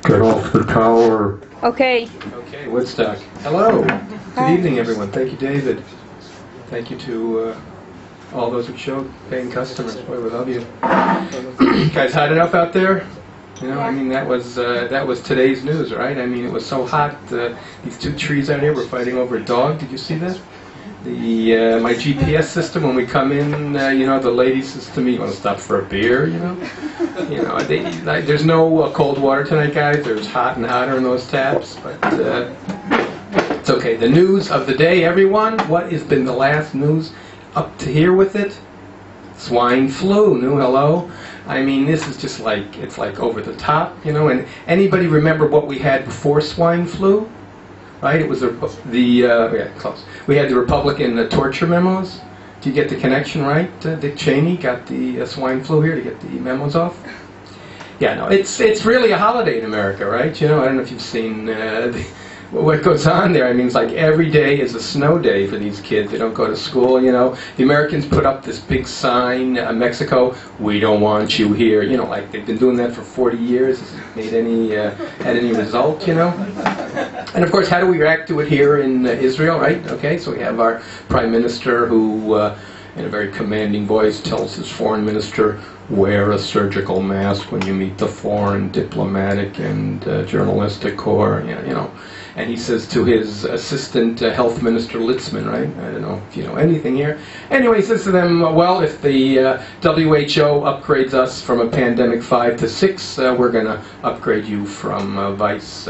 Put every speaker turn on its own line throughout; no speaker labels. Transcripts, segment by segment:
Get off the tower.
Okay.
Okay, Woodstock. Hello.
Hi.
Good evening, everyone. Thank you, David. Thank you to all those who showed, paying customers. Boy, we love you. Guys, hot enough out there? You know, I mean, that was today's news, right? I mean, it was so hot. These two trees out here were fighting over a dog. Did you see that? My GPS system, when we come in, you know, the lady says to me, "You want to stop for a beer?" You know, there's no cold water tonight, guys. There's hot and hotter in those taps, but it's okay. The news of the day, everyone. What has been the last news up to here with it? Swine flu. New hello. I mean, this is just like, it's like over the top, you know. And anybody remember what we had before swine flu? Right? It was close. We had the Republican torture memos. Do you get the connection right? Dick Cheney got the swine flu here to get the memos off. Yeah, no, it's really a holiday in America, right? You know, I don't know if you've seen what goes on there. I mean, it's like every day is a snow day for these kids. They don't go to school, you know. The Americans put up this big sign, Mexico, "We don't want you here." You know, like they've been doing that for 40 years. Has it made had any result, you know? And of course, how do we react to it here in Israel, right? Okay, so we have our Prime Minister who, in a very commanding voice, tells his Foreign Minister, "Wear a surgical mask when you meet the foreign diplomatic and journalistic corps," you know. And he says to his assistant Health Minister Litzman, right? I don't know if you know anything here. Anyway, he says to them, well, if the WHO upgrades us from a pandemic 5 to 6, we're going to upgrade you from vice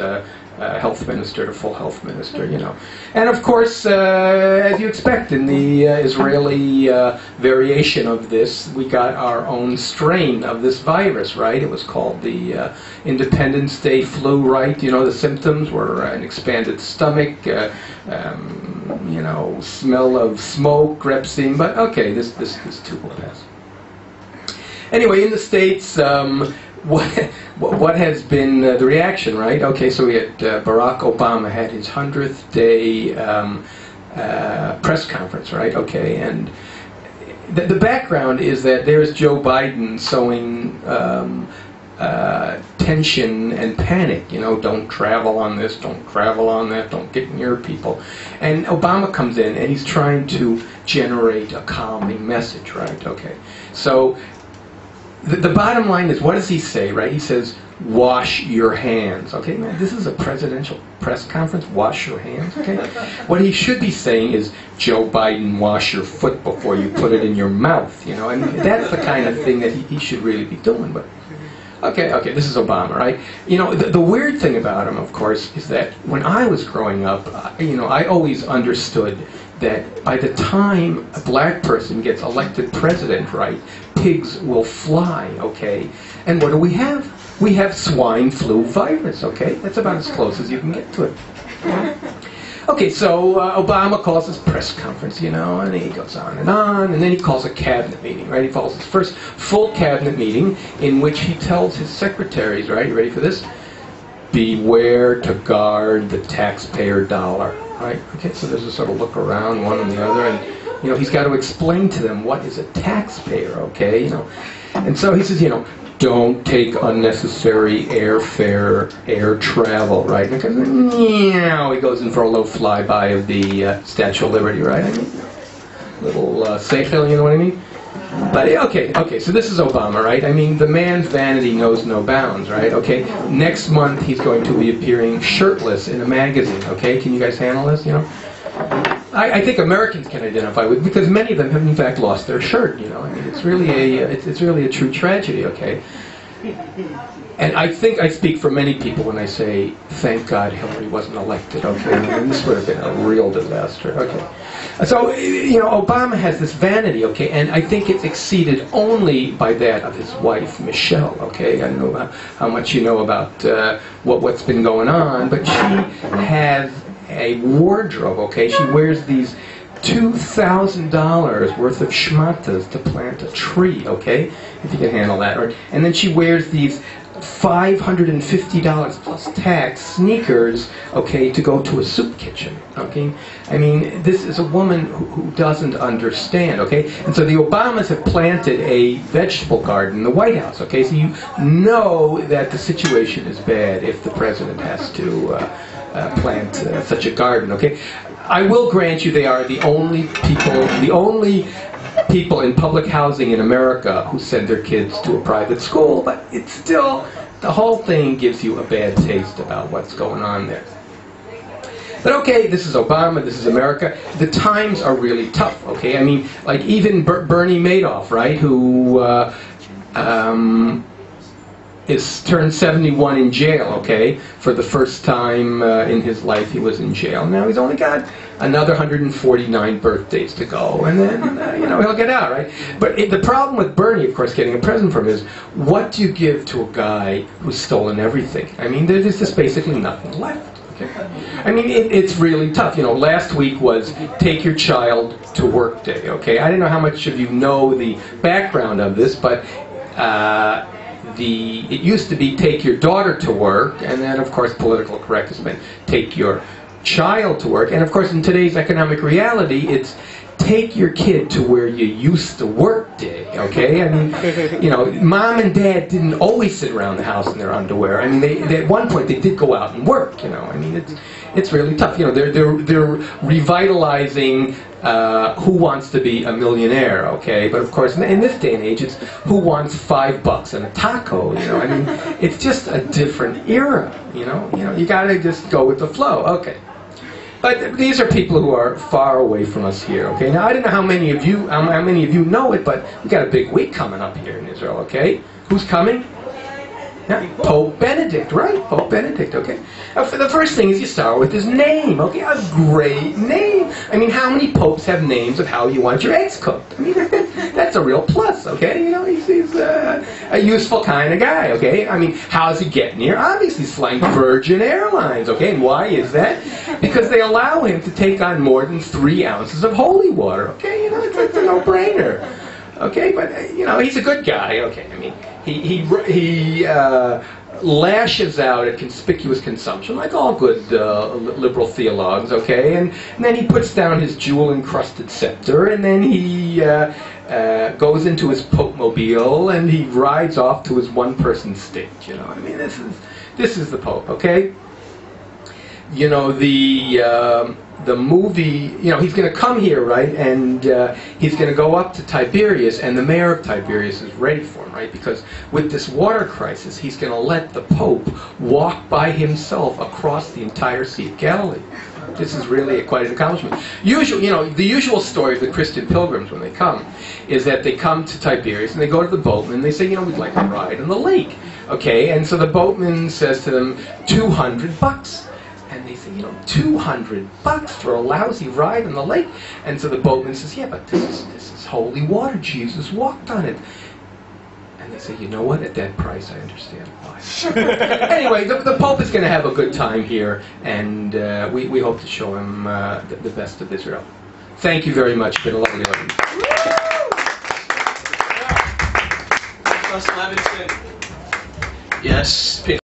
health minister to full health minister, you know. And of course, as you expect in the Israeli variation of this, we got our own strain of this virus, right? It was called the Independence Day flu, right? You know, the symptoms were an expanded stomach, you know, smell of smoke, repsine, but okay, this too will pass. Anyway, in the States, what has been the reaction, right? Okay, so we had Barack Obama had his 100th day press conference, right? Okay, and the background is that there's Joe Biden sowing tension and panic, you know, don't travel on this, don't travel on that, don't get near people. And Obama comes in and he's trying to generate a calming message, right? Okay, so the bottom line is, what does he say, right? He says, wash your hands. Okay, man, this is a presidential press conference. Wash your hands, okay? What he should be saying is, Joe Biden, wash your foot before you put it in your mouth, you know? I mean, that's the kind of thing that he should really be doing, but okay, this is Obama, right? You know, the weird thing about him, of course, is that when I was growing up, you know, I always understood that by the time a black person gets elected president, right, pigs will fly, okay? And what do we have? We have swine flu virus, okay? That's about as close as you can get to it. Okay, so Obama calls his press conference, you know, and he goes on, and then he calls a cabinet meeting, right? He calls his first full cabinet meeting in which he tells his secretaries, right, you ready for this? Beware to guard the taxpayer dollar, right? Okay, so there's a sort of look around, one and the other, and, you know, he's got to explain to them what is a taxpayer, okay, you know? And so he says, you know, don't take unnecessary airfare, air travel, right? Because, he goes in for a low flyby of the Statue of Liberty, right? I mean, little seichel, you know what I mean? But okay, so this is Obama, right? I mean, the man's vanity knows no bounds, right? Okay, next month he's going to be appearing shirtless in a magazine, okay? Can you guys handle this, you know? I think Americans can identify with, because many of them have in fact lost their shirt, you know? I mean, it's really a true tragedy, okay? And I think I speak for many people when I say, thank God Hillary wasn't elected, okay? I mean, this would have been a real disaster, okay? So, you know, Obama has this vanity, okay, and I think it's exceeded only by that of his wife, Michelle, okay? I don't know how much you know about what's been going on, but she has a wardrobe, okay? She wears these $2,000 worth of schmatas to plant a tree, okay? If you can handle that. And then she wears these $550 plus tax sneakers, okay, to go to a soup kitchen, okay? I mean, this is a woman who doesn't understand, okay? And so the Obamas have planted a vegetable garden in the White House, okay? So you know that the situation is bad if the president has to plant such a garden, okay? I will grant you they are the only people in public housing in America who send their kids to a private school, but it's still, the whole thing gives you a bad taste about what's going on there. But okay, this is Obama, this is America. The times are really tough, okay? I mean, like even Bernie Madoff, right, who is turned 71 in jail, okay? For the first time in his life he was in jail. Now he's only got another 149 birthdays to go, and then, you know, he'll get out, right? But the problem with Bernie, of course, getting a present from is, what do you give to a guy who's stolen everything? I mean, there's just basically nothing left, okay? I mean, it's really tough. You know, last week was Take Your Child to Work Day, okay? I don't know how much of you know the background of this, but it used to be Take Your Daughter to Work, and then, of course, political correctness meant Take Your Child to Work. And of course, in today's economic reality, it's take your kid to where you used to work day, okay? I mean, you know, mom and dad didn't always sit around the house in their underwear. I mean, they at one point they did go out and work, you know. I mean, it's really tough. You know, they're revitalizing Who Wants to Be a Millionaire, okay? But of course, in this day and age, it's who wants $5 and a taco, you know? I mean, it's just a different era, you know? You gotta just go with the flow, okay? But these are people who are far away from us here, okay? Now, I don't know how many of you know it, but we got a big week coming up here in Israel, okay? Who's coming? Yeah, Pope Benedict, right? Pope Benedict, okay? The first thing is you start with his name, okay? A great name. I mean, how many popes have names of how you want your eggs cooked? I mean, that's a real plus, okay? You know, he's a useful kind of guy, okay? I mean, how's he getting here? Obviously, he's flying Virgin Airlines, okay? And why is that? Because they allow him to take on more than 3 ounces of holy water, okay? You know, it's a no-brainer. Okay, but, you know, he's a good guy, okay? I mean, he lashes out at conspicuous consumption, like all good liberal theologues, okay? And then he puts down his jewel-encrusted scepter, and then he goes into his Pope-mobile, and he rides off to his one-person stage, you know? I mean, this is the Pope, okay? You know, the movie, you know, he's going to come here, right, and he's going to go up to Tiberias, and the mayor of Tiberias is ready for him, right, because with this water crisis, he's going to let the Pope walk by himself across the entire Sea of Galilee. This is really quite an accomplishment. Usually, you know, the usual story of the Christian pilgrims when they come is that they come to Tiberias, and they go to the boatman, and they say, you know, we'd like to ride on the lake, okay, and so the boatman says to them, $200. And they say, you know, $200 for a lousy ride on the lake. And so the boatman says, yeah, but this is holy water. Jesus walked on it. And they say, you know what? At that price, I understand why. Anyway, the Pope is going to have a good time here, and we hope to show him the best of Israel. Thank you very much. It's been a lovely audience.
Levinson. Yes, Pinchas.